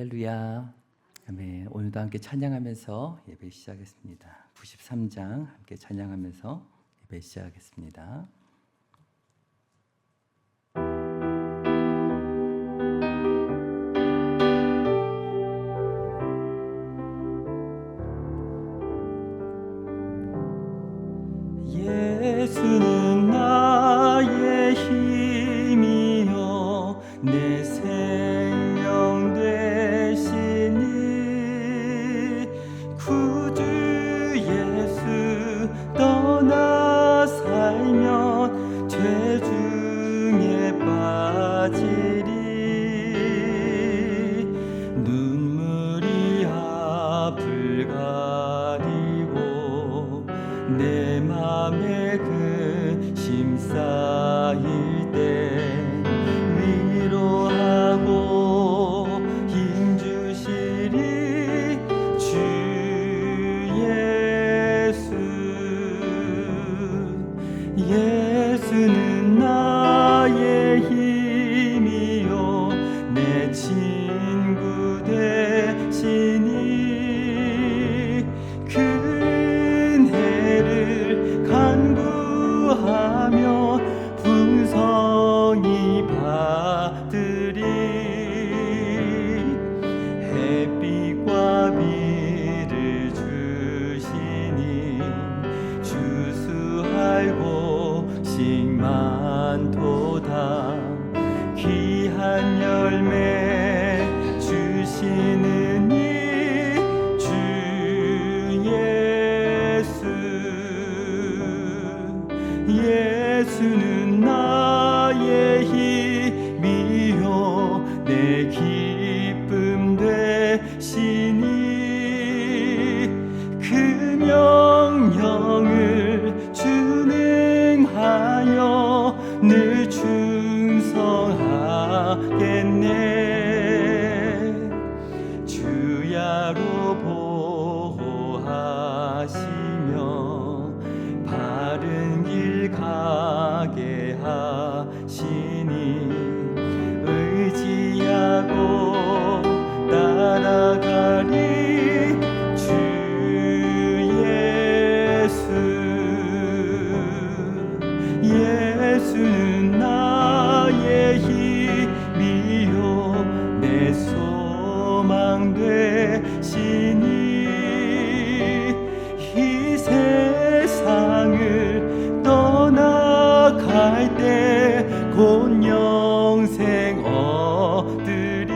할렐루야. 아멘. 오늘도 함께 찬양하면서 예배 시작하겠습니다. 93장 함께 찬양하면서 예배 시작하겠습니다. 예수는 나의 힘이요 내 생명 되시니 구주 예수 떠나 살면 죄 중에 빠지리 눈물이 앞을 가리고 내 맘에 근심 쌓일 때 위로하고 힘주시리 주 예수. 예수는 나의 힘이요 내 친구 되시니 근혜를 간구하며 풍성히 받으리 햇빛과 비를 주시니 주수할 곳이 많도다 귀한 열매 주시는 이 주 예수. 예수는 나의 힘이요 내 기쁨 되시니 그 명령을 준행하여 늘 충성하겠네 주야로 보호하시며 바른 길 가게 하시니 의지하고 따라가리 주 예수. 예수는 나의 힘이요 내 소망 되시니 이 세상을 떠나갈 때 곧 영생 얻으리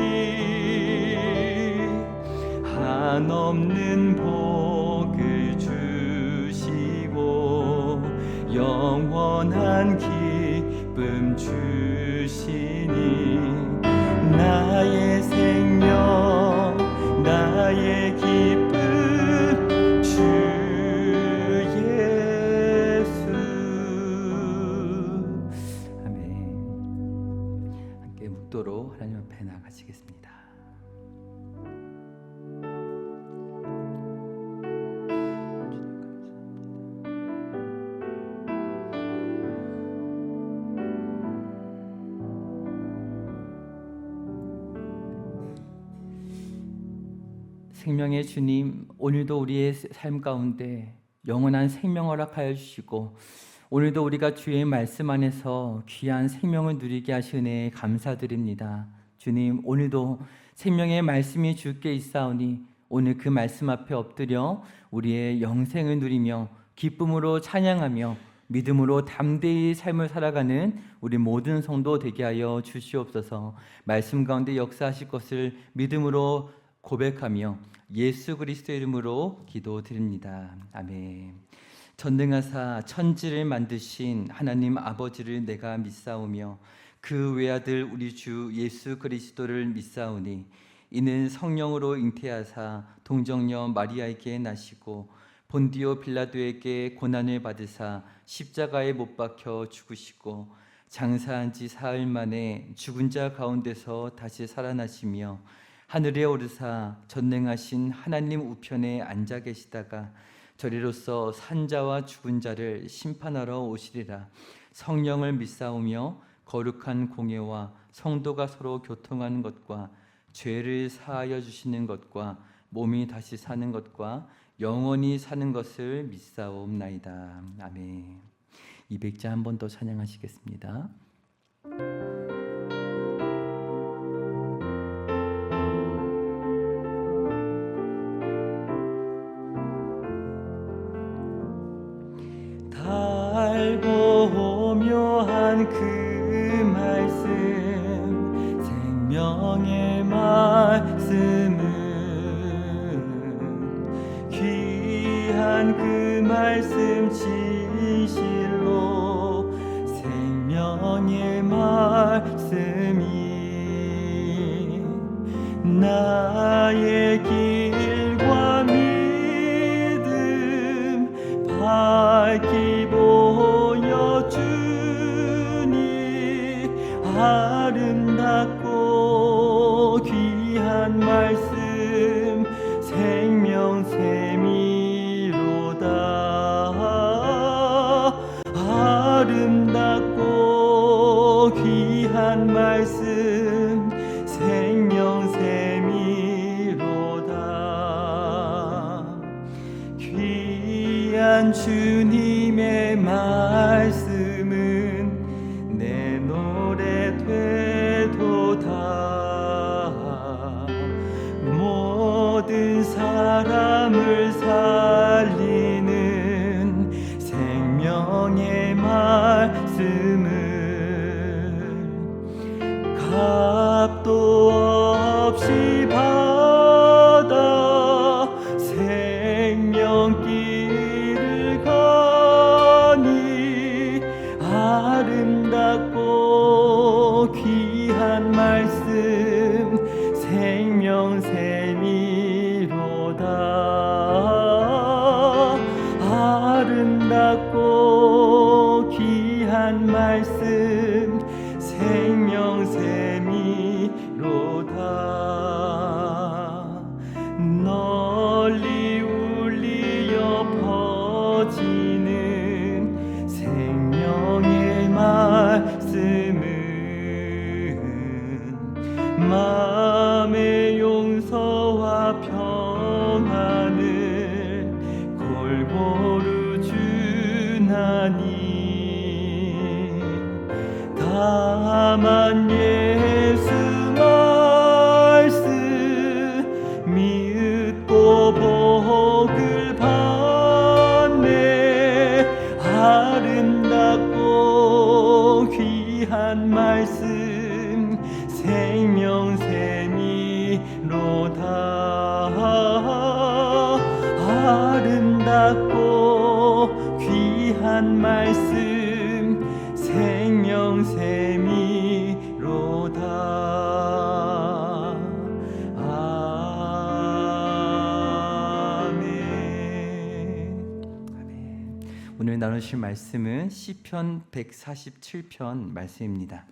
한없는 복을 주시고 영원한 기쁨 주시니 나의 생명 나의 기쁨 주 예수. 아멘. 함께 묵도록 하나님 앞에 나가시겠습니다. 생명의 주님, 오늘도 우리의 삶 가운데 영원한 생명 허락하여 주시고 오늘도 우리가 주의 말씀 안에서 귀한 생명을 누리게 하신 은혜에 감사드립니다. 주님, 오늘도 생명의 말씀이 주께 있사오니 오늘 그 말씀 앞에 엎드려 우리의 영생을 누리며 기쁨으로 찬양하며 믿음으로 담대히 삶을 살아가는 우리 모든 성도 되게 하여 주시옵소서. 말씀 가운데 역사하실 것을 믿음으로 고백하며 예수 그리스도의 이름으로 기도드립니다. 아멘. 전능하사 천지를 만드신 하나님 아버지를 내가 믿사오며 그 외아들 우리 주 예수 그리스도를 믿사오니 이는 성령으로 잉태하사 동정녀 마리아에게 나시고 본디오 빌라도에게 고난을 받으사 십자가에 못 박혀 죽으시고 장사한 지 사흘 만에 죽은 자 가운데서 다시 살아나시며 하늘에 오르사 전능하신 하나님 우편에 앉아 계시다가 저리로서 산자와 죽은 자를 심판하러 오시리라. 성령을 믿사오며 거룩한 공예와 성도가 서로 교통하는 것과 죄를 사하여 주시는 것과 몸이 다시 사는 것과 영원히 사는 것을 믿사옵나이다. 아멘. 200자 한 번 더 찬양하시겠습니다. 달고 묘한 그 말씀, 생명의 말씀은 귀한 그 말씀 진실로 생명의 말씀이 나의 길과 믿음 밝히 보여주니 아름답고 귀한 말씀 생명샘이로다. 아름답고 귀한 말씀 생명샘이로다. 귀한 주님의 말씀은 내 노래 되도다. 모든 사람을 살리는 생명의 말씀을 값도 없이 받아 생명길을 가니 아름답고 귀한 말씀 생명샘이로다. 아름답고 귀한 말씀 생명샘이로다. 널리 울리어 퍼지는 생명의 말씀은 마음의 용서와 평안을 골고루 주나니 다만 예수 말씀 믿고 복을 받네. 아름답고 귀한 말씀 생명샘이로다. 아름답고 귀한 말씀 생명샘이로다. 아멘. 오늘 나누실 말씀은 시편 147편 말씀입니다.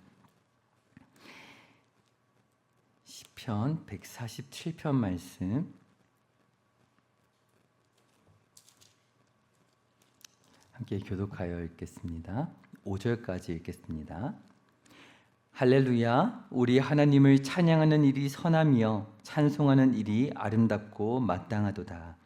시편 147편 말씀 함께 교독하여 읽겠습니다. 5절까지 읽겠습니다. 할렐루야. 우리 하나님을 찬양하는 일이 선하며 찬송하는 일이 아름답고 마땅하도다.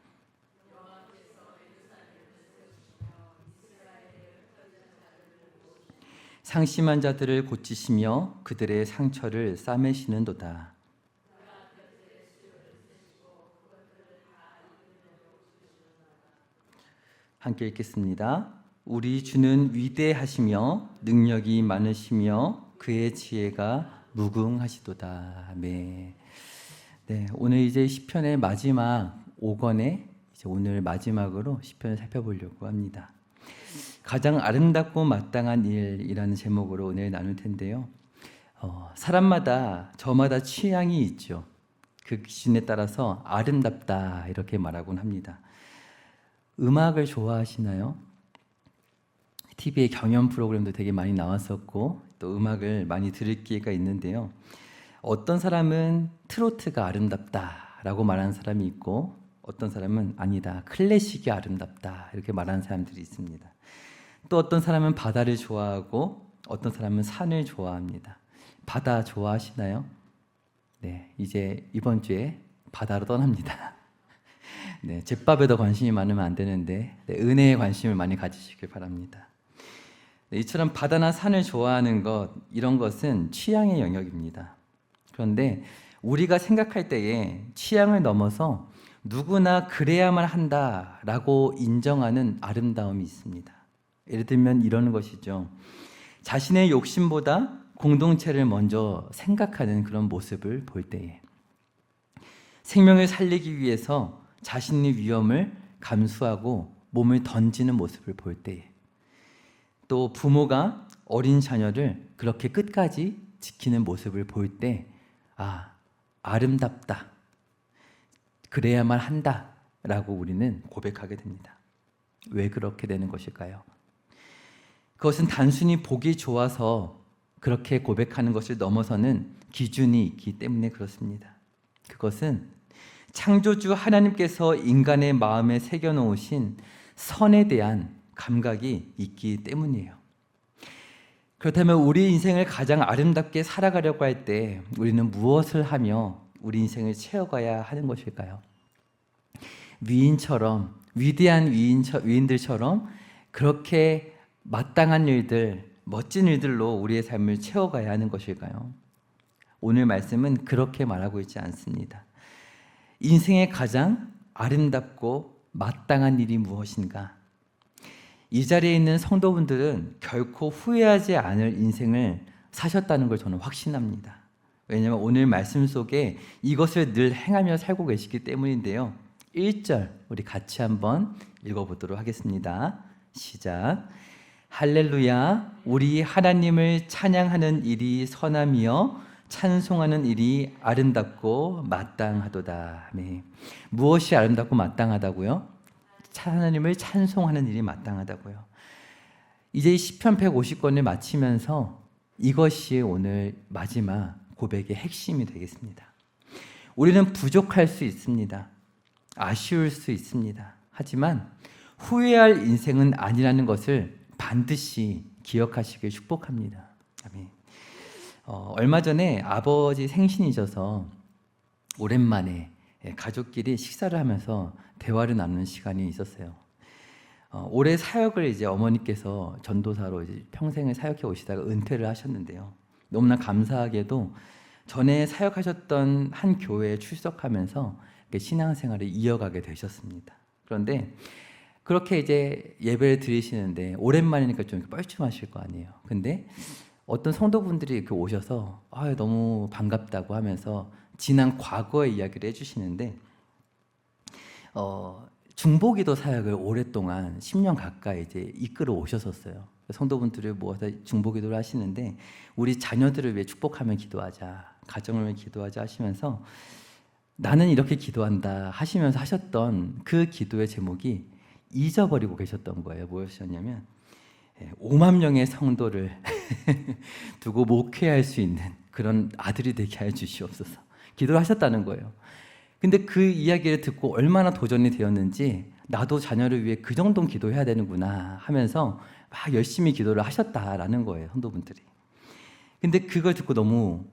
상심한 자들을 고치시며 그들의 상처를 싸매시는도다. 함께 읽겠습니다. 우리 주는 위대하시며 능력이 많으시며 그의 지혜가 무궁하시도다. 아멘. 네, 오늘 이제 시편의 마지막 5권에 이제 오늘 마지막으로 시편을 살펴보려고 합니다. 가장 아름답고 마땅한 일이라는 제목으로 오늘 나눌 텐데요. 사람마다 저마다 취향이 있죠. 그 기준에 따라서 아름답다 이렇게 말하곤 합니다. 음악을 좋아하시나요? TV에 경연 프로그램도 되게 많이 나왔었고 또 음악을 많이 들을 기회가 있는데요. 어떤 사람은 트로트가 아름답다라고 말하는 사람이 있고 어떤 사람은 아니다, 클래식이 아름답다 이렇게 말하는 사람들이 있습니다. 또 어떤 사람은 바다를 좋아하고 어떤 사람은 산을 좋아합니다. 바다 좋아하시나요? 네, 이제 이번 주에 바다로 떠납니다. 네, 잿밥에 더 관심이 많으면 안 되는데 네, 은혜에 관심을 많이 가지시길 바랍니다. 네, 이처럼 바다나 산을 좋아하는 것, 이런 것은 취향의 영역입니다. 그런데 우리가 생각할 때에 취향을 넘어서 누구나 그래야만 한다라고 인정하는 아름다움이 있습니다. 예를 들면 이런 것이죠. 자신의 욕심보다 공동체를 먼저 생각하는 그런 모습을 볼 때에, 생명을 살리기 위해서 자신의 위험을 감수하고 몸을 던지는 모습을 볼 때에, 또 부모가 어린 자녀를 그렇게 끝까지 지키는 모습을 볼 때, 아, 아름답다, 그래야만 한다 라고 우리는 고백하게 됩니다. 왜 그렇게 되는 것일까요? 그것은 단순히 보기 좋아서 그렇게 고백하는 것을 넘어서는 기준이 있기 때문에 그렇습니다. 그것은 창조주 하나님께서 인간의 마음에 새겨놓으신 선에 대한 감각이 있기 때문이에요. 그렇다면 우리 인생을 가장 아름답게 살아가려고 할 때 우리는 무엇을 하며 우리 인생을 채워가야 하는 것일까요? 위인처럼, 위대한 위인들처럼 그렇게 마땅한 일들, 멋진 일들로 우리의 삶을 채워가야 하는 것일까요? 오늘 말씀은 그렇게 말하고 있지 않습니다. 인생의 가장 아름답고 마땅한 일이 무엇인가? 이 자리에 있는 성도분들은 결코 후회하지 않을 인생을 사셨다는 걸 저는 확신합니다. 왜냐하면 오늘 말씀 속에 이것을 늘 행하며 살고 계시기 때문인데요. 1절 우리 같이 한번 읽어보도록 하겠습니다. 시작. 할렐루야, 우리 하나님을 찬양하는 일이 선함이요 찬송하는 일이 아름답고 마땅하도다. 네. 무엇이 아름답고 마땅하다고요? 하나님을 찬송하는 일이 마땅하다고요. 이제 시편 150권을 마치면서 이것이 오늘 마지막 고백의 핵심이 되겠습니다. 우리는 부족할 수 있습니다. 아쉬울 수 있습니다. 하지만 후회할 인생은 아니라는 것을 반드시 기억하시길 축복합니다. 아멘. 얼마 전에 아버지 생신이셔서 오랜만에 가족끼리 식사를 하면서 대화를 나누는 시간이 있었어요. 올해 사역을 이제 어머니께서 전도사로 이제 평생을 사역해 오시다가 은퇴를 하셨는데요. 너무나 감사하게도 전에 사역하셨던 한 교회에 출석하면서 신앙생활을 이어가게 되셨습니다. 그런데 그렇게 이제 예배를 드리시는데 오랜만이니까 좀 뻘쭘하실 거 아니에요. 근데 어떤 성도분들이 이렇게 오셔서 너무 반갑다고 하면서 지난 과거의 이야기를 해주시는데 중보기도 사역을 오랫동안 10년 가까이 이제 이끌어 오셨었어요. 성도분들을 모아서 중보기도를 하시는데 우리 자녀들을 위해 축복하며 기도하자, 가정을 위해 기도하자 하시면서 나는 이렇게 기도한다 하시면서 하셨던 그 기도의 제목이 잊어버리고 계셨던 거예요. 무엇이었냐면 5만 명의 성도를 두고 목회할 수 있는 그런 아들이 되게 해 주시옵소서 기도를 하셨다는 거예요. 근데 그 이야기를 듣고 얼마나 도전이 되었는지 나도 자녀를 위해 그 정도는 기도해야 되는구나 하면서 막 열심히 기도를 하셨다라는 거예요. 성도분들이. 근데 그걸 듣고 너무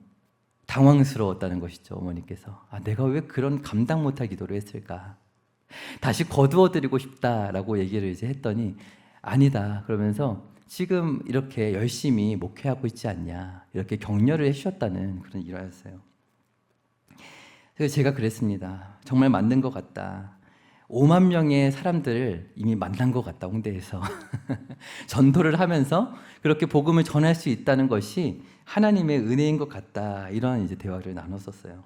당황스러웠다는 것이죠. 어머니께서 내가 왜 그런 감당 못할 기도를 했을까? 다시 거두어드리고 싶다라고 얘기를 이제 했더니 아니다 그러면서 지금 이렇게 열심히 목회하고 있지 않냐 이렇게 격려를 해주셨다는 그런 일화였어요. 그래서 제가 그랬습니다. 정말 맞는 것 같다. 5만 명의 사람들을 이미 만난 것 같다. 홍대에서 전도를 하면서 그렇게 복음을 전할 수 있다는 것이 하나님의 은혜인 것 같다. 이런 이제 대화를 나눴었어요.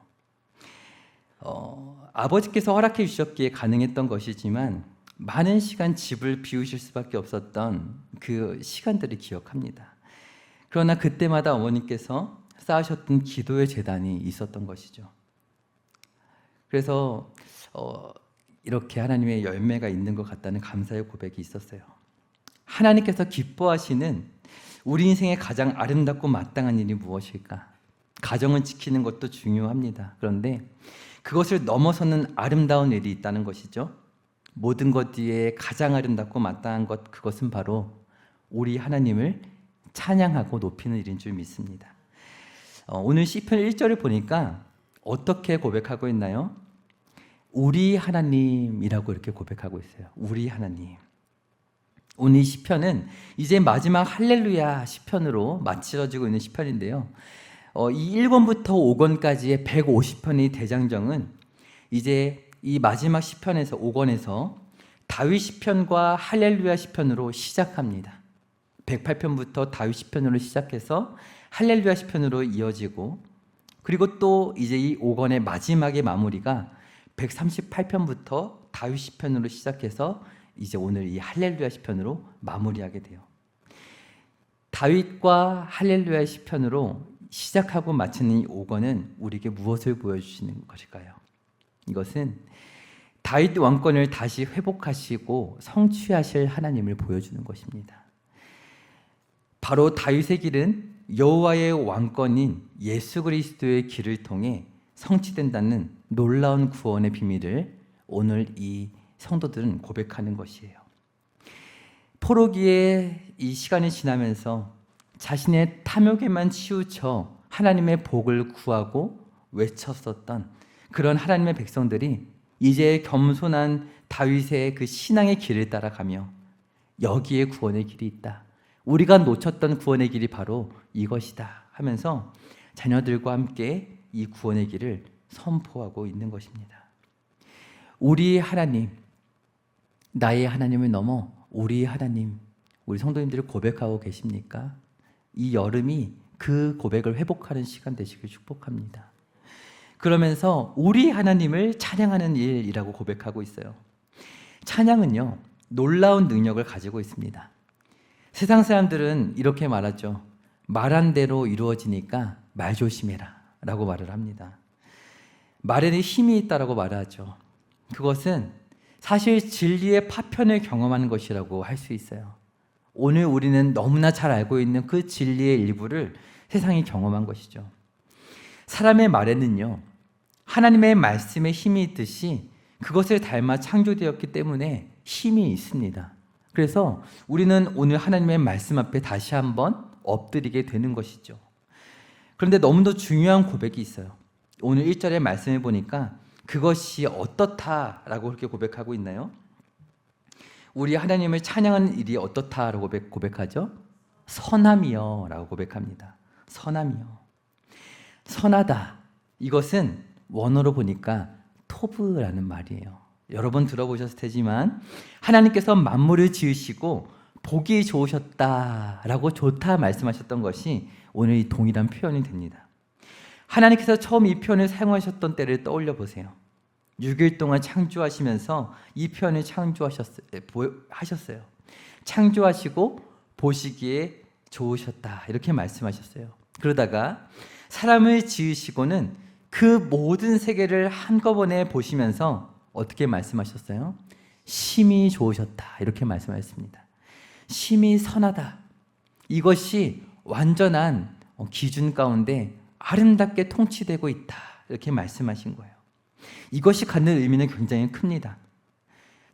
아버지께서 허락해 주셨기에 가능했던 것이지만 많은 시간 집을 비우실 수밖에 없었던 그 시간들을 기억합니다. 그러나 그때마다 어머니께서 쌓으셨던 기도의 재단이 있었던 것이죠. 그래서 이렇게 하나님의 열매가 있는 것 같다는 감사의 고백이 있었어요. 하나님께서 기뻐하시는 우리 인생의 가장 아름답고 마땅한 일이 무엇일까? 가정을 지키는 것도 중요합니다. 그런데 그것을 넘어서는 아름다운 일이 있다는 것이죠. 모든 것 뒤에 가장 아름답고 마땅한 것, 그것은 바로 우리 하나님을 찬양하고 높이는 일인 줄 믿습니다. 오늘 시편 1절을 보니까 어떻게 고백하고 있나요? 우리 하나님이라고 이렇게 고백하고 있어요. 우리 하나님. 오늘 이 시편은 이제 마지막 할렐루야 시편으로 마치어지고 있는 시편인데요. 이 1권부터 5권까지의 150편의 대장정은 이제 이 마지막 시편에서 5권에서 다윗 시편과 할렐루야 시편으로 시작합니다. 108편부터 다윗 시편으로 시작해서 할렐루야 시편으로 이어지고, 그리고 또 이제 이 5권의 마지막의 마무리가 138편부터 다윗 시편으로 시작해서 이제 오늘 이 할렐루야 시편으로 마무리하게 돼요. 다윗과 할렐루야 시편으로 시작하고 마치는 이 5권은 우리에게 무엇을 보여주시는 것일까요? 이것은 다윗 왕권을 다시 회복하시고 성취하실 하나님을 보여주는 것입니다. 바로 다윗의 길은 여호와의 왕권인 예수 그리스도의 길을 통해 성취된다는 놀라운 구원의 비밀을 오늘 이 성도들은 고백하는 것이에요. 포로기의 이 시간이 지나면서 자신의 탐욕에만 치우쳐 하나님의 복을 구하고 외쳤었던 그런 하나님의 백성들이 이제 겸손한 다윗의 그 신앙의 길을 따라가며 여기에 구원의 길이 있다, 우리가 놓쳤던 구원의 길이 바로 이것이다 하면서 자녀들과 함께 이 구원의 길을 선포하고 있는 것입니다. 우리 하나님, 나의 하나님을 넘어 우리 하나님, 우리 성도님들이 고백하고 계십니까? 이 여름이 그 고백을 회복하는 시간 되시길 축복합니다. 그러면서 우리 하나님을 찬양하는 일이라고 고백하고 있어요. 찬양은요, 놀라운 능력을 가지고 있습니다. 세상 사람들은 이렇게 말하죠. 말한 대로 이루어지니까 말 조심해라 라고 말을 합니다. 말에는 힘이 있다라고 말하죠. 그것은 사실 진리의 파편을 경험하는 것이라고 할 수 있어요. 오늘 우리는 너무나 잘 알고 있는 그 진리의 일부를 세상이 경험한 것이죠. 사람의 말에는요, 하나님의 말씀에 힘이 있듯이 그것을 닮아 창조되었기 때문에 힘이 있습니다. 그래서 우리는 오늘 하나님의 말씀 앞에 다시 한번 엎드리게 되는 것이죠. 그런데 너무도 중요한 고백이 있어요. 오늘 1절의 말씀을 보니까 그것이 어떻다라고 그렇게 고백하고 있나요? 우리 하나님을 찬양하는 일이 어떻다라고 고백하죠? 선함이여 라고 고백합니다. 선함이여. 선하다. 이것은 원어로 보니까 토브라는 말이에요. 여러 번 들어보셨을 테지만 하나님께서 만물을 지으시고 보기 좋으셨다라고 좋다 말씀하셨던 것이 오늘 이 동일한 표현이 됩니다. 하나님께서 처음 이 표현을 사용하셨던 때를 떠올려 보세요. 6일 동안 창조하시면서 이 표현을 하셨어요. 창조하시고 보시기에 좋으셨다 이렇게 말씀하셨어요. 그러다가 사람을 지으시고는 그 모든 세계를 한꺼번에 보시면서 어떻게 말씀하셨어요? 심히 좋으셨다 이렇게 말씀하셨습니다. 심히 선하다. 이것이 완전한 기준 가운데 아름답게 통치되고 있다 이렇게 말씀하신 거예요. 이것이 갖는 의미는 굉장히 큽니다.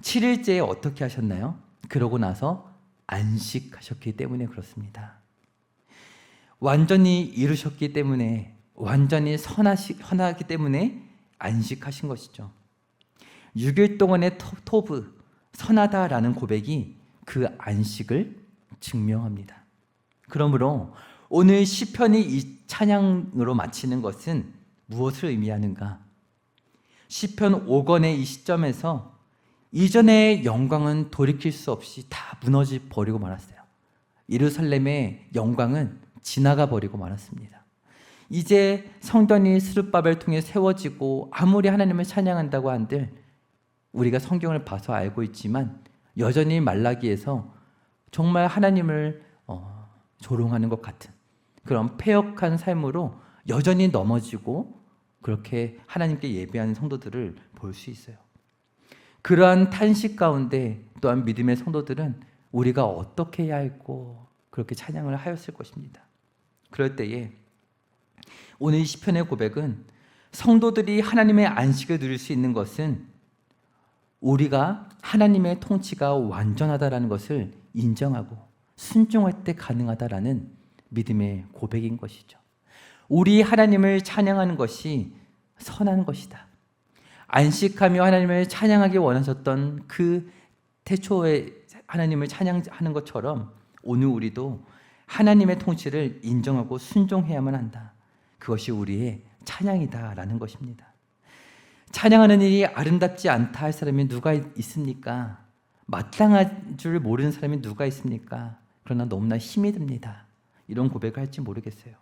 7일째에 어떻게 하셨나요? 그러고 나서 안식하셨기 때문에 그렇습니다. 완전히 이루셨기 때문에, 완전히 선하기 때문에 안식하신 것이죠. 6일 동안의 토브, 선하다라는 고백이 그 안식을 증명합니다. 그러므로 오늘 시편이 이 찬양으로 마치는 것은 무엇을 의미하는가? 시편 5권의 이 시점에서 이전의 영광은 돌이킬 수 없이 다 무너져 버리고 말았어요. 예루살렘의 영광은 지나가 버리고 말았습니다. 이제 성전이 스룹바벨 통해 세워지고 아무리 하나님을 찬양한다고 한들 우리가 성경을 봐서 알고 있지만 여전히 말라기에서 정말 하나님을 조롱하는 것 같은 그런 패역한 삶으로 여전히 넘어지고 그렇게 하나님께 예배하는 성도들을 볼 수 있어요. 그러한 탄식 가운데 또한 믿음의 성도들은 우리가 어떻게 해야 할고 그렇게 찬양을 하였을 것입니다. 그럴 때에 오늘 이 시편의 고백은 성도들이 하나님의 안식을 누릴 수 있는 것은 우리가 하나님의 통치가 완전하다라는 것을 인정하고 순종할 때 가능하다라는 믿음의 고백인 것이죠. 우리 하나님을 찬양하는 것이 선한 것이다. 안식하며 하나님을 찬양하기 원하셨던 그 태초에 하나님을 찬양하는 것처럼 오늘 우리도 하나님의 통치를 인정하고 순종해야만 한다. 그것이 우리의 찬양이다라는 것입니다. 찬양하는 일이 아름답지 않다 할 사람이 누가 있습니까? 마땅할 줄 모르는 사람이 누가 있습니까? 그러나 너무나 힘이 듭니다. 이런 고백을 할지 모르겠어요.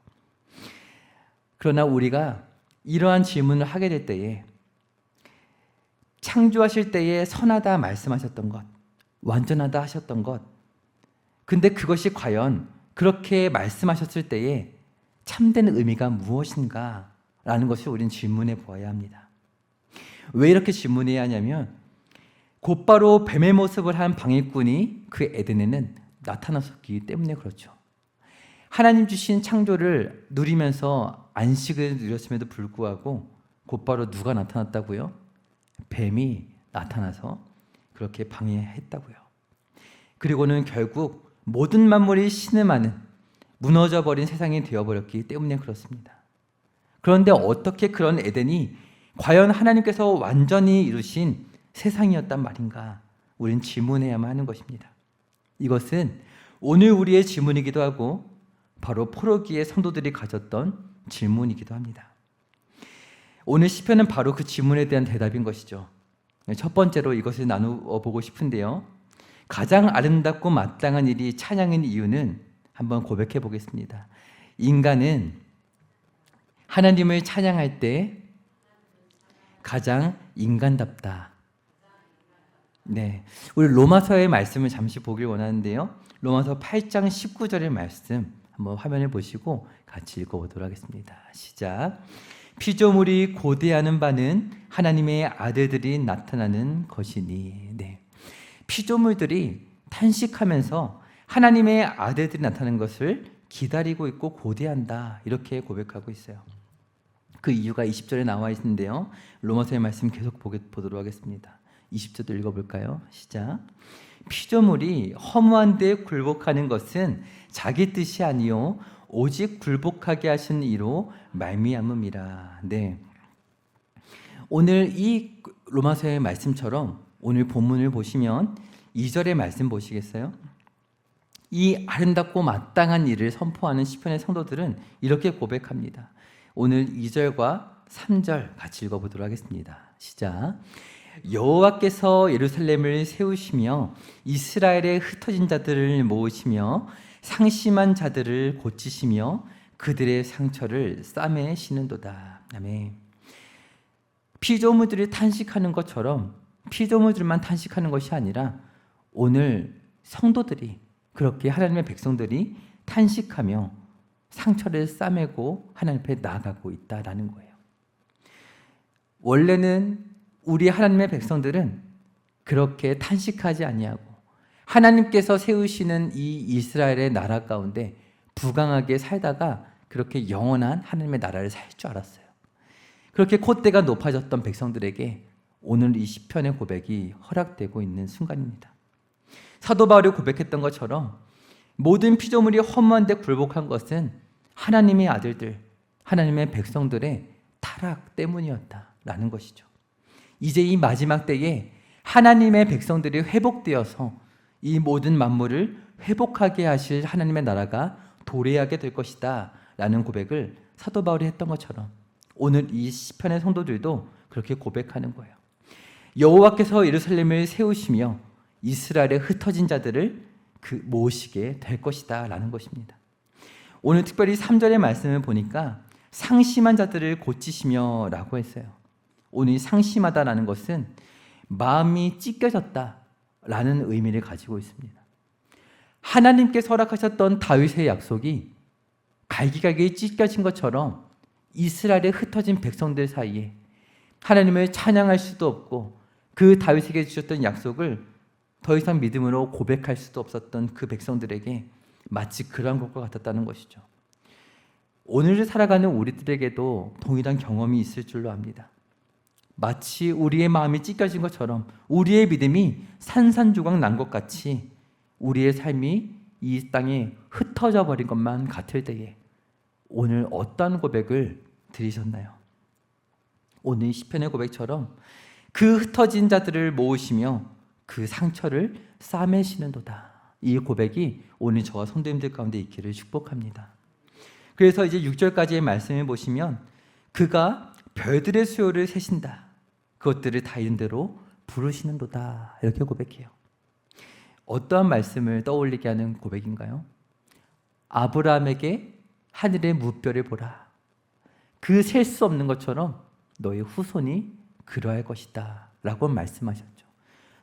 그러나 우리가 이러한 질문을 하게 될 때에 창조하실 때에 선하다 말씀하셨던 것, 완전하다 하셨던 것, 근데 그것이 과연 그렇게 말씀하셨을 때에 참된 의미가 무엇인가? 라는 것을 우리는 질문해 보아야 합니다. 왜 이렇게 질문해야 하냐면 곧바로 뱀의 모습을 한 방해꾼이 그 에덴에는 나타났었기 때문에 그렇죠. 하나님 주신 창조를 누리면서 안식을 누렸음에도 불구하고 곧바로 누가 나타났다고요? 뱀이 나타나서 그렇게 방해했다고요. 그리고는 결국 모든 만물이 신음하는 무너져버린 세상이 되어버렸기 때문에 그렇습니다. 그런데 어떻게 그런 에덴이 과연 하나님께서 완전히 이루신 세상이었단 말인가? 우린 질문해야만 하는 것입니다. 이것은 오늘 우리의 질문이기도 하고 바로 포로기의 성도들이 가졌던 질문이기도 합니다. 오늘 시편은 바로 그 질문에 대한 대답인 것이죠. 첫 번째로 이것을 나누어 보고 싶은데요. 가장 아름답고 마땅한 일이 찬양인 이유는 한번 고백해 보겠습니다. 인간은 하나님을 찬양할 때 가장 인간답다. 네, 우리 로마서의 말씀을 잠시 보길 원하는데요. 로마서 8장 19절의 말씀 한번 화면에 보시고 같이 읽어보도록 하겠습니다. 시작. 피조물이 고대하는 바는 하나님의 아들들이 나타나는 것이니. 네, 피조물들이 탄식하면서 하나님의 아들들이 나타나는 것을 기다리고 있고 고대한다. 이렇게 고백하고 있어요. 그 이유가 20절에 나와 있는데요. 로마서의 말씀 계속 보도록 하겠습니다. 20절도 읽어볼까요? 시작. 피조물이 허무한 데 굴복하는 것은 자기 뜻이 아니요 오직 굴복하게 하신 이로 말미암음이라. 네. 오늘 이 로마서의 말씀처럼 오늘 본문을 보시면 2절의 말씀 보시겠어요? 이 아름답고 마땅한 일을 선포하는 시편의 성도들은 이렇게 고백합니다. 오늘 2절과 3절 같이 읽어보도록 하겠습니다. 시작. 여호와께서 예루살렘을 세우시며 이스라엘의 흩어진 자들을 모으시며 상심한 자들을 고치시며 그들의 상처를 싸매시는도다. 아멘. 피조물들이 탄식하는 것처럼 피조물들만 탄식하는 것이 아니라 오늘 성도들이 그렇게 하나님의 백성들이 탄식하며 상처를 싸매고 하나님 앞에 나아가고 있다라는 거예요. 원래는 우리 하나님의 백성들은 그렇게 탄식하지 아니하고 하나님께서 세우시는 이 이스라엘의 나라 가운데 부강하게 살다가 그렇게 영원한 하나님의 나라를 살 줄 알았어요. 그렇게 콧대가 높아졌던 백성들에게 오늘 이 시편의 고백이 허락되고 있는 순간입니다. 사도 바울이 고백했던 것처럼 모든 피조물이 허무한 데 굴복한 것은 하나님의 아들들, 하나님의 백성들의 타락 때문이었다라는 것이죠. 이제 이 마지막 때에 하나님의 백성들이 회복되어서 이 모든 만물을 회복하게 하실 하나님의 나라가 도래하게 될 것이다 라는 고백을 사도 바울이 했던 것처럼 오늘 이 시편의 성도들도 그렇게 고백하는 거예요. 여호와께서 예루살렘을 세우시며 이스라엘의 흩어진 자들을 모으시게 될 것이다 라는 것입니다. 오늘 특별히 3절의 말씀을 보니까 상심한 자들을 고치시며 라고 했어요. 오늘 상심하다라는 것은 마음이 찢겨졌다 라는 의미를 가지고 있습니다. 하나님께서 허락하셨던 다윗의 약속이 갈기갈기 찢겨진 것처럼 이스라엘의 흩어진 백성들 사이에 하나님을 찬양할 수도 없고 그 다윗에게 주셨던 약속을 더 이상 믿음으로 고백할 수도 없었던 그 백성들에게 마치 그러한 것과 같았다는 것이죠. 오늘을 살아가는 우리들에게도 동일한 경험이 있을 줄로 압니다. 마치 우리의 마음이 찢겨진 것처럼 우리의 믿음이 산산조각 난 것 같이 우리의 삶이 이 땅에 흩어져 버린 것만 같을 때에 오늘 어떤 고백을 드리셨나요? 오늘 시편의 고백처럼 그 흩어진 자들을 모으시며 그 상처를 싸매시는도다. 이 고백이 오늘 저와 성도님들 가운데 있기를 축복합니다. 그래서 이제 6절까지의 말씀을 보시면 그가 별들의 수요를 세신다. 그것들을 다 이른 대로 부르시는도다. 이렇게 고백해요. 어떠한 말씀을 떠올리게 하는 고백인가요? 아브라함에게 하늘의 무별을 보라. 그 셀 수 없는 것처럼 너의 후손이 그러할 것이다 라고 말씀하셨죠.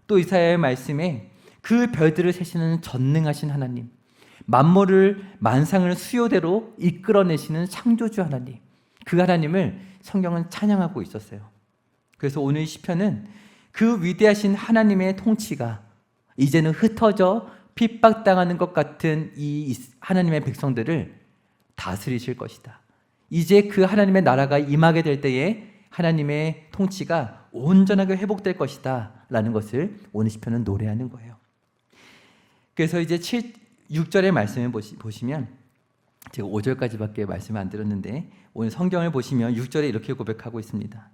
또 이사야의 말씀에 그 별들을 세시는 전능하신 하나님, 만물을 만상을 수요대로 이끌어내시는 창조주 하나님, 그 하나님을 성경은 찬양하고 있었어요. 그래서 오늘 시편은 그 위대하신 하나님의 통치가 이제는 흩어져 핍박당하는 것 같은 이 하나님의 백성들을 다스리실 것이다. 이제 그 하나님의 나라가 임하게 될 때에 하나님의 통치가 온전하게 회복될 것이다 라는 것을 오늘 시편은 노래하는 거예요. 그래서 이제 6절의 말씀을 보시면, 제가 5절까지밖에 말씀을 안 드렸는데 오늘 성경을 보시면 6절에 이렇게 고백하고 있습니다.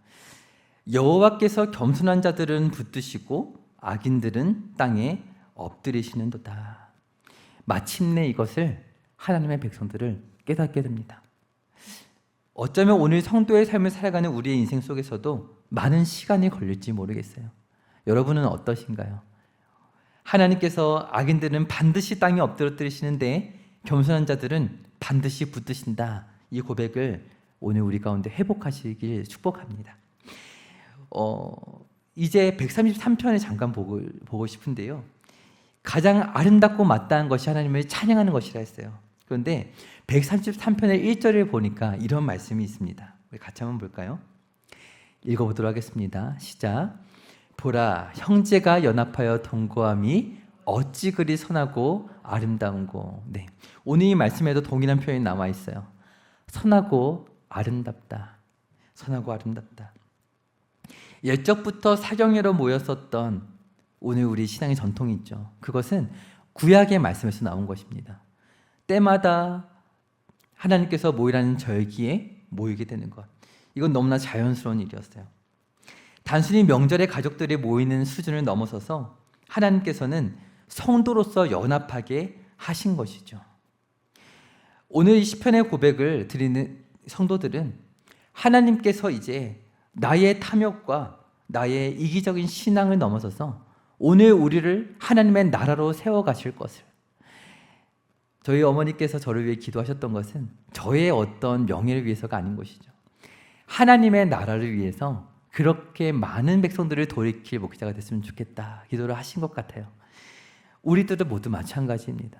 여호와께서 겸손한 자들은 붙드시고 악인들은 땅에 엎드리시는도다. 마침내 이것을 하나님의 백성들을 깨닫게 됩니다. 어쩌면 오늘 성도의 삶을 살아가는 우리의 인생 속에서도 많은 시간이 걸릴지 모르겠어요. 여러분은 어떠신가요? 하나님께서 악인들은 반드시 땅에 엎드러뜨리시는데 겸손한 자들은 반드시 붙드신다. 이 고백을 오늘 우리 가운데 회복하시길 축복합니다. 이제 133편을 잠깐 보고 싶은데요. 가장 아름답고 마땅한 것이 하나님을 찬양하는 것이라 했어요. 그런데 133편의 1절을 보니까 이런 말씀이 있습니다. 우리 같이 한번 볼까요? 읽어보도록 하겠습니다. 시작. 보라, 형제가 연합하여 동거함이 어찌 그리 선하고 아름다운고. 네, 오늘 이 말씀에도 동일한 표현이 나와 있어요. 선하고 아름답다. 선하고 아름답다. 옛적부터 사경회로 모였었던 오늘 우리 신앙의 전통이 있죠. 그것은 구약의 말씀에서 나온 것입니다. 때마다 하나님께서 모이라는 절기에 모이게 되는 것, 이건 너무나 자연스러운 일이었어요. 단순히 명절에 가족들이 모이는 수준을 넘어서서 하나님께서는 성도로서 연합하게 하신 것이죠. 오늘 이 시편의 고백을 드리는 성도들은 하나님께서 이제 나의 탐욕과 나의 이기적인 신앙을 넘어서서 오늘 우리를 하나님의 나라로 세워가실 것을, 저희 어머니께서 저를 위해 기도하셨던 것은 저의 어떤 명예를 위해서가 아닌 것이죠. 하나님의 나라를 위해서 그렇게 많은 백성들을 돌이킬 목자가 됐으면 좋겠다 기도를 하신 것 같아요. 우리들도 모두 마찬가지입니다.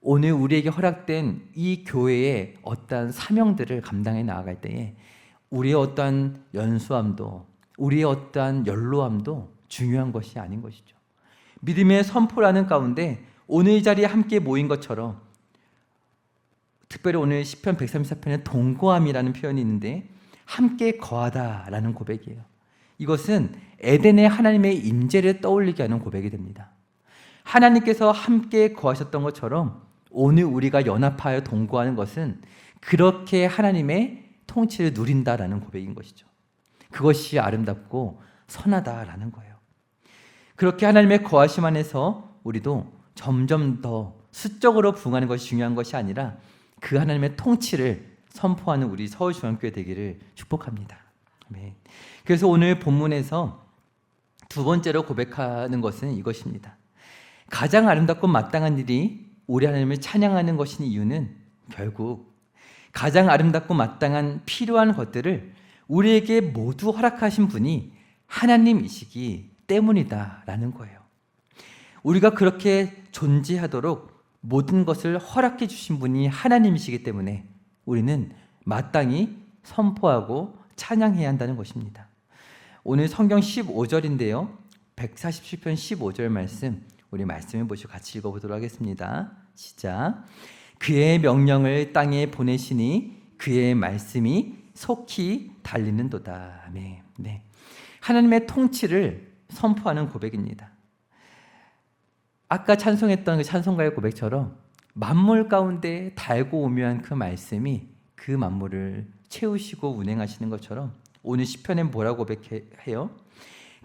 오늘 우리에게 허락된 이 교회의 어떠한 사명들을 감당해 나아갈 때에 우리의 어떠한 연수함도, 우리의 어떠한 연로함도 중요한 것이 아닌 것이죠. 믿음의 선포라는 가운데 오늘 이 자리에 함께 모인 것처럼, 특별히 오늘 시편 134편에 동거함이라는 표현이 있는데 함께 거하다라는 고백이에요. 이것은 에덴의 하나님의 임재를 떠올리게 하는 고백이 됩니다. 하나님께서 함께 거하셨던 것처럼 오늘 우리가 연합하여 동거하는 것은 그렇게 하나님의 통치를 누린다라는 고백인 것이죠. 그것이 아름답고 선하다라는 거예요. 그렇게 하나님의 거하심 안에서 우리도 점점 더 수적으로 부흥하는 것이 중요한 것이 아니라 그 하나님의 통치를 선포하는 우리 서울중앙교회 되기를 축복합니다. 아멘. 그래서 오늘 본문에서 두 번째로 고백하는 것은 이것입니다. 가장 아름답고 마땅한 일이 우리 하나님을 찬양하는 것인 이유는 결국 가장 아름답고 마땅한 필요한 것들을 우리에게 모두 허락하신 분이 하나님이시기 때문이다라는 거예요. 우리가 그렇게 존재하도록 모든 것을 허락해 주신 분이 하나님이시기 때문에 우리는 마땅히 선포하고 찬양해야 한다는 것입니다. 오늘 성경 15절인데요. 147편 15절 말씀, 우리 말씀을 보시고 같이 읽어보도록 하겠습니다. 시작. 그의 명령을 땅에 보내시니 그의 말씀이 속히 달리는도다. 아멘. 네. 하나님의 통치를 선포하는 고백입니다. 아까 찬송했던 그 찬송가의 고백처럼 만물 가운데 달고 오묘한 그 말씀이 그 만물을 채우시고 운행하시는 것처럼 오늘 시편에 뭐라고 고백해요?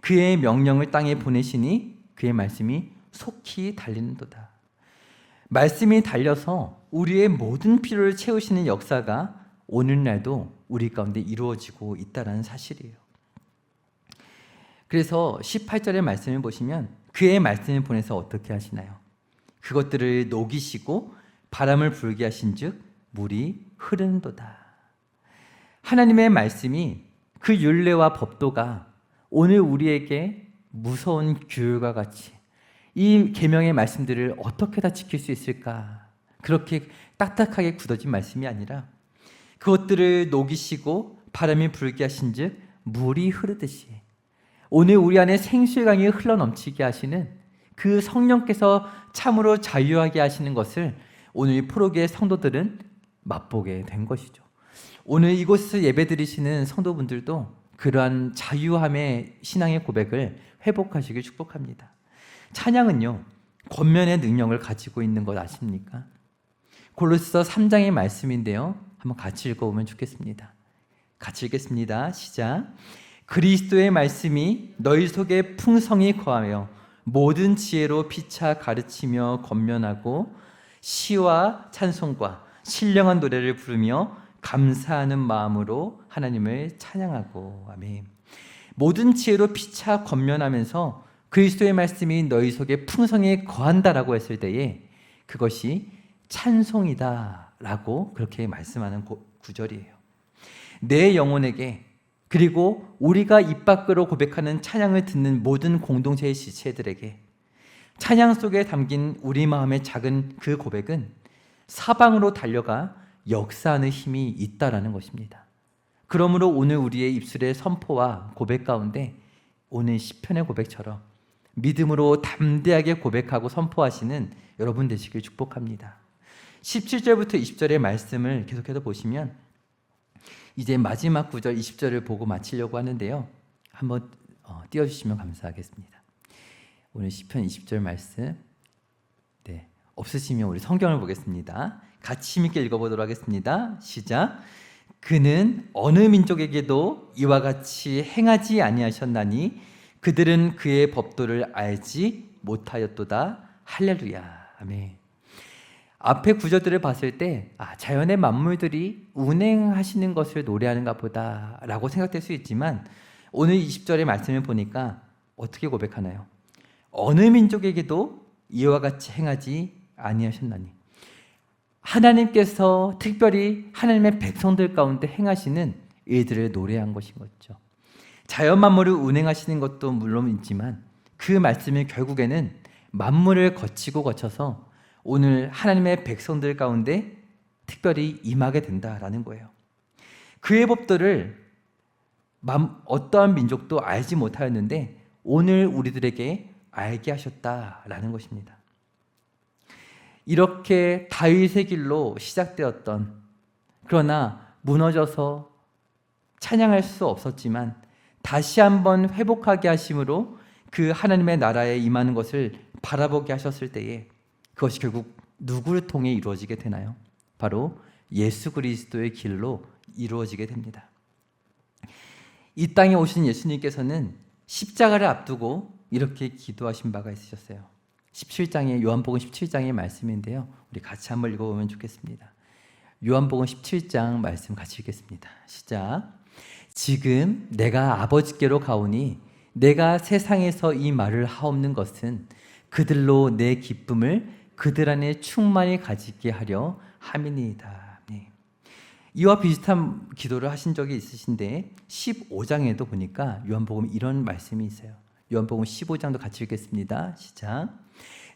그의 명령을 땅에 보내시니 그의 말씀이 속히 달리는도다. 말씀이 달려서 우리의 모든 필요를 채우시는 역사가 오늘날도 우리 가운데 이루어지고 있다는 사실이에요. 그래서 18절의 말씀을 보시면 그의 말씀을 보내서 어떻게 하시나요? 그것들을 녹이시고 바람을 불게 하신즉 물이 흐르는도다. 하나님의 말씀이 그 율례와 법도가 오늘 우리에게 무서운 규율과 같이 이 계명의 말씀들을 어떻게 다 지킬 수 있을까? 그렇게 딱딱하게 굳어진 말씀이 아니라 그것들을 녹이시고 바람이 불게 하신즉 물이 흐르듯이 오늘 우리 안에 생수의 강이 흘러넘치게 하시는 그 성령께서 참으로 자유하게 하시는 것을 오늘 포로기의 성도들은 맛보게 된 것이죠. 오늘 이곳에서 예배드리시는 성도분들도 그러한 자유함의 신앙의 고백을 회복하시길 축복합니다. 찬양은요, 권면의 능력을 가지고 있는 것 아십니까? 골로새서 3장의 말씀인데요. 한번 같이 읽어보면 좋겠습니다. 같이 읽겠습니다. 시작. 그리스도의 말씀이 너희 속에 풍성히 거하며 모든 지혜로 피차 가르치며 권면하고 시와 찬송과 신령한 노래를 부르며 감사하는 마음으로 하나님을 찬양하고. 아멘. 모든 지혜로 피차 권면하면서 그리스도의 말씀이 너희 속에 풍성히 거한다라고 했을 때에 그것이 찬송이다라고 그렇게 말씀하는 구절이에요. 내 영혼에게 그리고 우리가 입 밖으로 고백하는 찬양을 듣는 모든 공동체의 지체들에게 찬양 속에 담긴 우리 마음의 작은 그 고백은 사방으로 달려가 역사하는 힘이 있다라는 것입니다. 그러므로 오늘 우리의 입술의 선포와 고백 가운데 오늘 시편의 고백처럼 믿음으로 담대하게 고백하고 선포하시는 여러분 되시길 축복합니다. 17절부터 20절의 말씀을 계속해서 보시면 이제 마지막 구절 20절을 보고 마치려고 하는데요. 한번 띄워주시면 감사하겠습니다. 오늘 시편 20절 말씀 없으시면 우리 성경을 보겠습니다. 같이 힘있게 읽어보도록 하겠습니다. 시작. 그는 어느 민족에게도 이와 같이 행하지 아니하셨나니 그들은 그의 법도를 알지 못하였도다. 할렐루야. 아멘. 앞에 구절들을 봤을 때 자연의 만물들이 운행하시는 것을 노래하는가 보다 라고 생각될 수 있지만 오늘 20절의 말씀을 보니까 어떻게 고백하나요? 어느 민족에게도 이와 같이 행하지 아니하셨나니 하나님께서 특별히 하나님의 백성들 가운데 행하시는 일들을 노래한 것인 거죠. 자연 만물을 운행하시는 것도 물론 있지만 그 말씀이 결국에는 만물을 거쳐서 오늘 하나님의 백성들 가운데 특별히 임하게 된다라는 거예요. 그의 법도를 어떠한 민족도 알지 못하였는데 오늘 우리들에게 알게 하셨다라는 것입니다. 이렇게 다윗의 길로 시작되었던 그러나 무너져서 찬양할 수 없었지만 다시 한번 회복하게 하심으로 그 하나님의 나라에 임하는 것을 바라보게 하셨을 때에 그것이 결국 누구를 통해 이루어지게 되나요? 바로 예수 그리스도의 길로 이루어지게 됩니다. 이 땅에 오신 예수님께서는 십자가를 앞두고 이렇게 기도하신 바가 있으셨어요. 17장의 요한복음 17장의 말씀인데요. 우리 같이 한번 읽어보면 좋겠습니다. 요한복음 17장 말씀 같이 읽겠습니다. 시작. 지금 내가 아버지께로 가오니 내가 세상에서 이 말을 하옵는 것은 그들로 내 기쁨을 그들 안에 충만히 가지게 하려 함이니이다. 네. 이와 비슷한 기도를 하신 적이 있으신데 15장에도 보니까 요한복음 이런 말씀이 있어요. 요한복음 15장도 같이 읽겠습니다. 시작.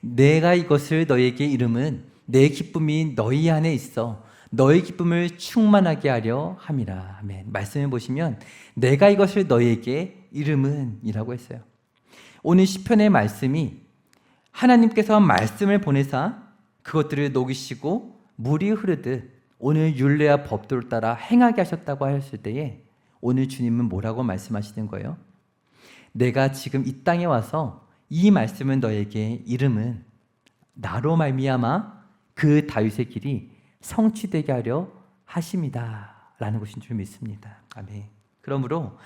내가 이것을 너희에게 이름은 내 기쁨이 너희 안에 있어 너희 기쁨을 충만하게 하려 함이라. 아멘. 말씀을 보시면 내가 이것을 너희에게 이름은 이라고 했어요. 오늘 시편의 말씀이 하나님께서 말씀을 보내사 그것들을 녹이시고 물이 흐르듯 오늘 율례와 법도를 따라 행하게 하셨다고 하였을 때에 오늘 주님은 뭐라고 말씀하시는 거예요? 내가 지금 이 땅에 와서 이 말씀을 너에게 이름은 나로 말미암아 그 다윗의 길이 성취되게 하려 하심이다 라는 것인 줄 믿습니다. 아멘. 그러므로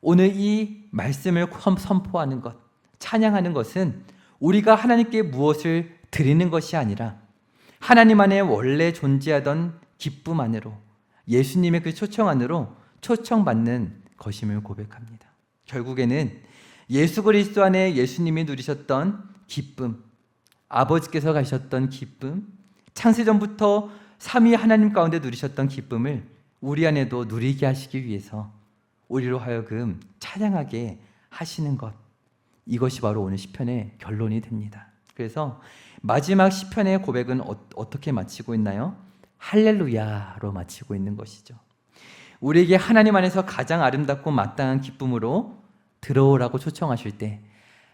오늘 이 말씀을 선포하는 것, 찬양하는 것은 우리가 하나님께 무엇을 드리는 것이 아니라 하나님 안에 원래 존재하던 기쁨 안으로, 예수님의 그 초청 안으로 초청받는 것임을 고백합니다. 결국에는 예수 그리스도 안에 예수님이 누리셨던 기쁨, 아버지께서 가셨던 기쁨, 창세전부터 삼위 하나님 가운데 누리셨던 기쁨을 우리 안에도 누리게 하시기 위해서 우리로 하여금 찬양하게 하시는 것, 이것이 바로 오늘 시편의 결론이 됩니다. 그래서 마지막 시편의 고백은 어떻게 마치고 있나요? 할렐루야로 마치고 있는 것이죠. 우리에게 하나님 안에서 가장 아름답고 마땅한 기쁨으로 들어오라고 초청하실 때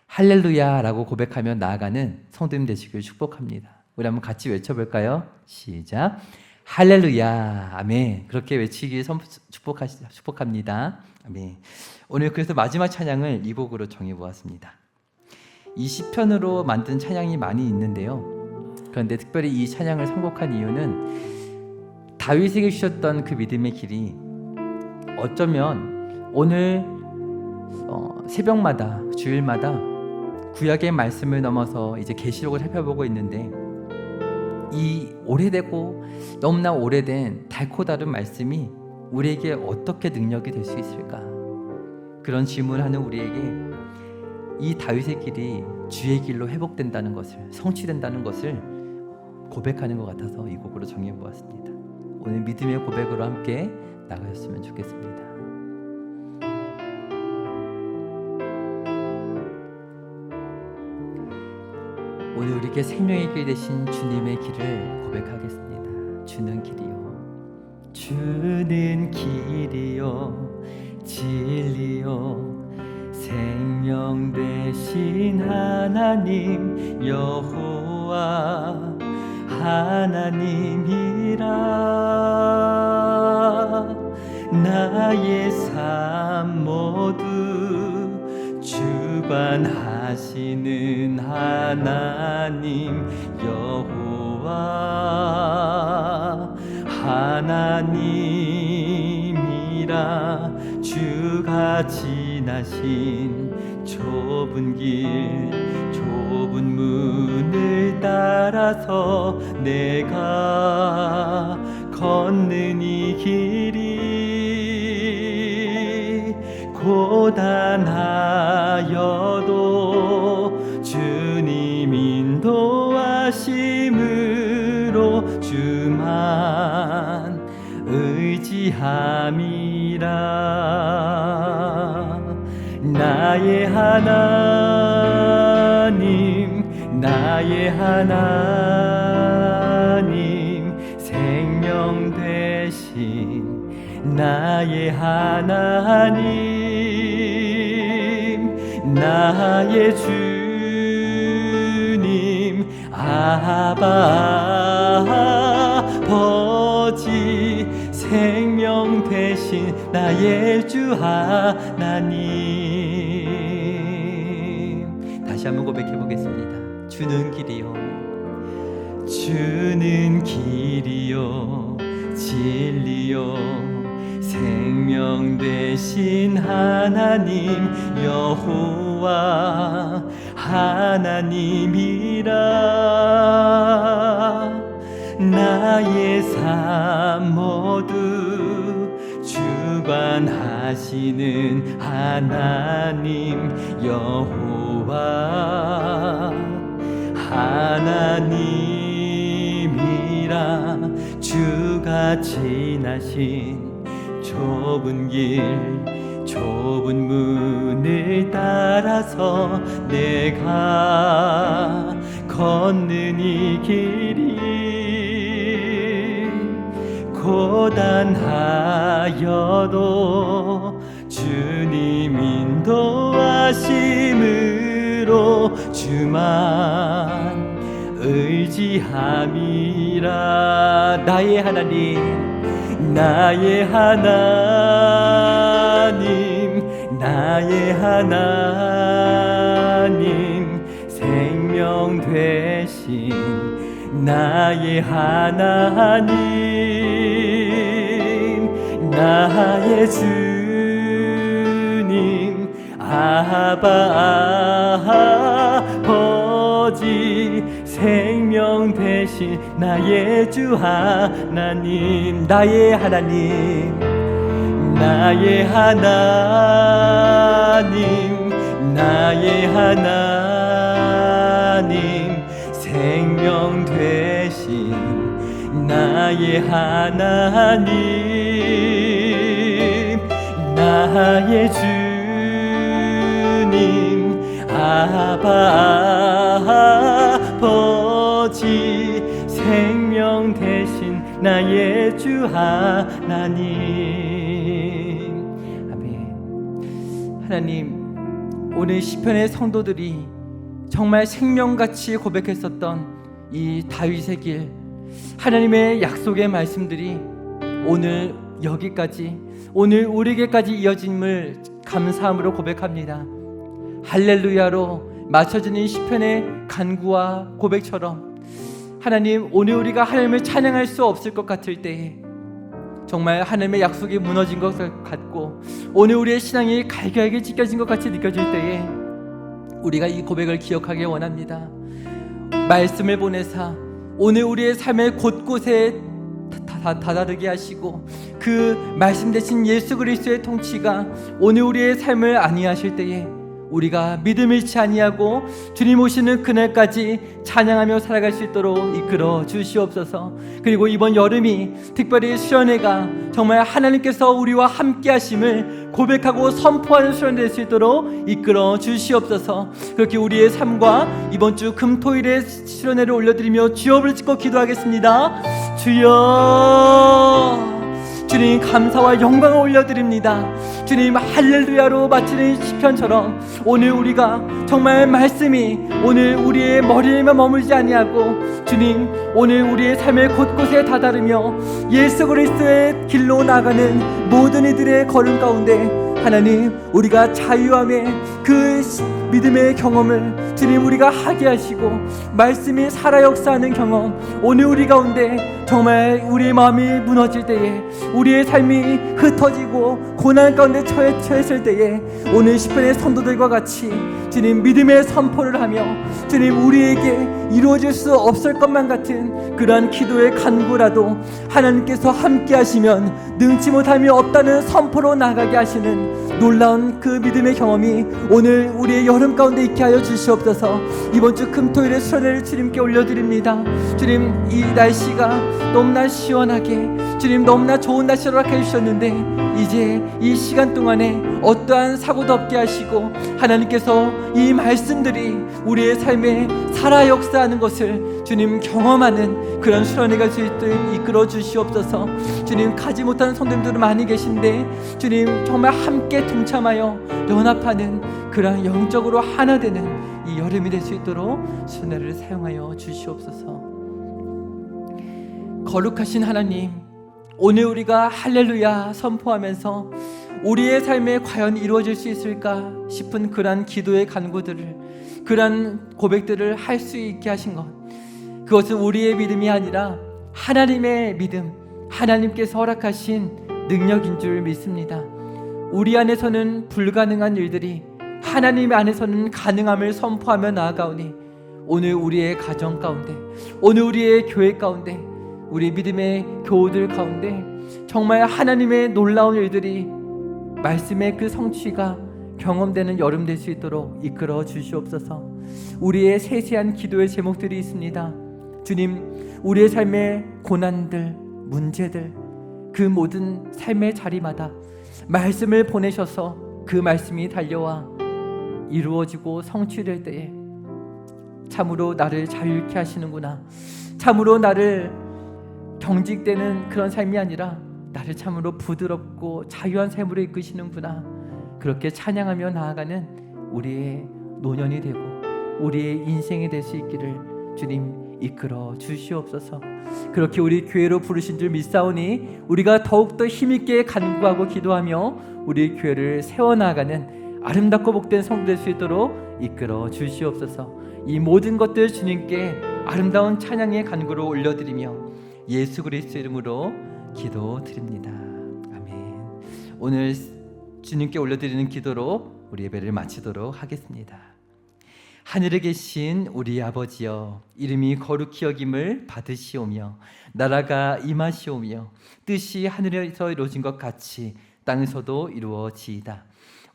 할렐루야라고 고백하며 나아가는 성도님 되시길 축복합니다. 우리 한번 같이 외쳐볼까요? 시작. 할렐루야, 아멘. 그렇게 외치길 축복합니다. 아멘. 오늘 그래서 마지막 찬양을 이 곡으로 정해보았습니다. 이 시편으로 만든 찬양이 많이 있는데요. 그런데 특별히 이 찬양을 선곡한 이유는 다윗에게 주셨던 그 믿음의 길이 어쩌면 오늘 새벽마다, 주일마다 구약의 말씀을 넘어서 이제 계시록을 살펴보고 있는데 이 오래되고 너무나 오래된 달고 다른 말씀이 우리에게 어떻게 능력이 될 수 있을까? 그런 질문하는 우리에게 이 다윗의 길이 주의 길로 회복된다는 것을, 성취된다는 것을 고백하는 것 같아서 이 곡으로 정해보았습니다. 오늘 믿음의 고백으로 함께 나가셨으면 좋겠습니다. 오늘 우리에게 생명의 길 되신 주님의 길을 고백하겠습니다. 주는 길이요, 주는 길이요, 진리요, 생명 되신 하나님 여호와 하나님이라. 나의 삶 모두 주관하시는 하나님 여호와 하나님이라. 주가 지나신 좁은 길, 좁은 문을 따라서 내가 걷는 이 길이 고단하여도 주님 인도하심으로 주만 의지함이라. 나의 하나님, 나의 하나님, 생명 되신 나의 하나님, 나의 주님, 아바 아버지, 생명 되신 나의 주 하나님. 다시 한번 고백해 보겠습니다. 주는 길이요, 주는 길이요, 진리요, 생명 되신 하나님 여호와 하나님이라. 나의 삶 모두 주관하시는 하나님 여호와 하나님이라. 주가 지나신 좁은 길, 좁은 문을 따라서 내가 걷는 이 길이 고단하여도 주님 인도하심으로 주만 의지함이라. 나의 하나님, 나의 하나님, 나의 하나님, 생명 되신 나의 하나님, 나의 주님, 아바 아버지 생명 되신 나의 주 하나님, 나의 하나님, 나의 하나님, 나의 하나님, 생명 되신 나의 하나님, 나의 주님, 아바 아버지 생명 되신 나의 주 하나님. 아멘. 하나님, 오늘 시편의 성도들이 정말 생명같이 고백했었던 이 다윗의 길, 하나님의 약속의 말씀들이 오늘 여기까지, 오늘 우리에게까지 이어짐을 감사함으로 고백합니다. 할렐루야로 맞춰지는 시편의 간구와 고백처럼 하나님, 오늘 우리가 하나님을 찬양할 수 없을 것 같을 때에, 정말 하나님의 약속이 무너진 것 같고 오늘 우리의 신앙이 갈갈하게 찢겨진 것 같이 느껴질 때에 우리가 이 고백을 기억하기 원합니다. 말씀을 보내사 오늘 우리의 삶의 곳곳에 다다르게 하시고 그 말씀 대신 예수 그리스도의 통치가 오늘 우리의 삶을 안위하실 때에 우리가 믿음 잃지 아니하고 주님 오시는 그날까지 찬양하며 살아갈 수 있도록 이끌어 주시옵소서. 그리고 이번 여름이 특별히 수련회가 정말 하나님께서 우리와 함께 하심을 고백하고 선포하는 수련회 될 수 있도록 이끌어 주시옵소서. 그렇게 우리의 삶과 이번 주 금토일의 수련회를 올려드리며 주여를 짓고 기도하겠습니다. 주여, 주님 감사와 영광을 올려드립니다. 주님 할렐루야로 마치는 시편처럼 오늘 우리가 정말 말씀이 오늘 우리의 머리에만 머물지 아니하고 주님 오늘 우리의 삶의 곳곳에 다다르며 예수 그리스도의 길로 나가는 모든 이들의 걸음 가운데 하나님, 우리가 자유함의 그 믿음의 경험을 주님 우리가 하게 하시고 말씀이 살아 역사하는 경험, 오늘 우리 가운데 정말 우리의 마음이 무너질 때에, 우리의 삶이 흩어지고 고난 가운데 처했을 때에 오늘 시편의 성도들과 같이 주님 믿음의 선포를 하며 주님 우리에게 이루어질 수 없을 것만 같은 그러한 기도의 간구라도 하나님께서 함께 하시면 능치 못함이 없다는 선포로 나가게 하시는 놀라운 그 믿음의 경험이 오늘 우리의 여름 가운데 있게 하여 주시옵소서. 이번 주 금토일의 수련회를 주님께 올려드립니다. 주님, 이 날씨가 너무나 시원하게 주님 너무나 좋은 날씨로 허락해 주셨는데 이제 이 시간 동안에 어떠한 사고도 없게 하시고 하나님께서 이 말씀들이 우리의 삶에 살아 역사하는 것을 주님 경험하는 그런 수련회가 될 수 있도록 이끌어 주시옵소서. 주님, 가지 못하는 성도님들은 많이 계신데 주님 정말 함께 동참하여 연합하는 그런 영적으로 하나 되는 이 여름이 될 수 있도록 수련회를 사용하여 주시옵소서. 거룩하신 하나님, 오늘 우리가 할렐루야 선포하면서 우리의 삶에 과연 이루어질 수 있을까 싶은 그러한 기도의 간구들을, 그러한 고백들을 할 수 있게 하신 것, 그것은 우리의 믿음이 아니라 하나님의 믿음, 하나님께서 허락하신 능력인 줄 믿습니다. 우리 안에서는 불가능한 일들이 하나님 안에서는 가능함을 선포하며 나아가오니 오늘 우리의 가정 가운데, 오늘 우리의 교회 가운데, 우리 믿음의 교우들 가운데 정말 하나님의 놀라운 일들이 말씀의 그 성취가 경험되는 여름 될 수 있도록 이끌어 주시옵소서. 우리의 세세한 기도의 제목들이 있습니다. 주님, 우리의 삶의 고난들, 문제들, 그 모든 삶의 자리마다 말씀을 보내셔서 그 말씀이 달려와 이루어지고 성취될 때에 참으로 나를 자유케 하시는구나, 참으로 나를 경직되는 그런 삶이 아니라 나를 참으로 부드럽고 자유한 삶으로 이끄시는구나, 그렇게 찬양하며 나아가는 우리의 노년이 되고 우리의 인생이 될 수 있기를 주님 이끌어 주시옵소서. 그렇게 우리 교회로 부르신 줄 믿사오니 우리가 더욱더 힘있게 간구하고 기도하며 우리 교회를 세워나가는 아름답고 복된 성도 될 수 있도록 이끌어 주시옵소서. 이 모든 것들 주님께 아름다운 찬양의 간구를 올려드리며 예수 그리스도 이름으로 기도드립니다. 아멘. 오늘 주님께 올려드리는 기도로 우리 예배를 마치도록 하겠습니다. 하늘에 계신 우리 아버지여, 이름이 거룩히 여김을 받으시오며 나라가 임하시오며 뜻이 하늘에서 이루어진 것 같이 땅에서도 이루어지이다.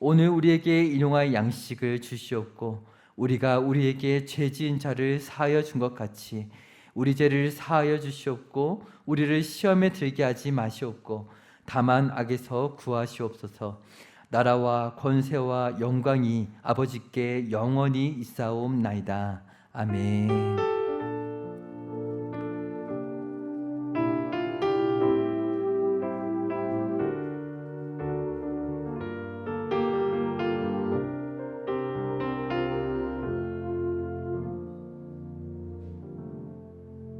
오늘 우리에게 일용할 양식을 주시옵고 우리가 우리에게 죄 지은 자를 사하여 준 것 같이 우리 죄를 사하여 주시옵고 우리를 시험에 들게 하지 마시옵고 다만 악에서 구하시옵소서. 나라와 권세와 영광이 아버지께 영원히 있사옵나이다. 아멘.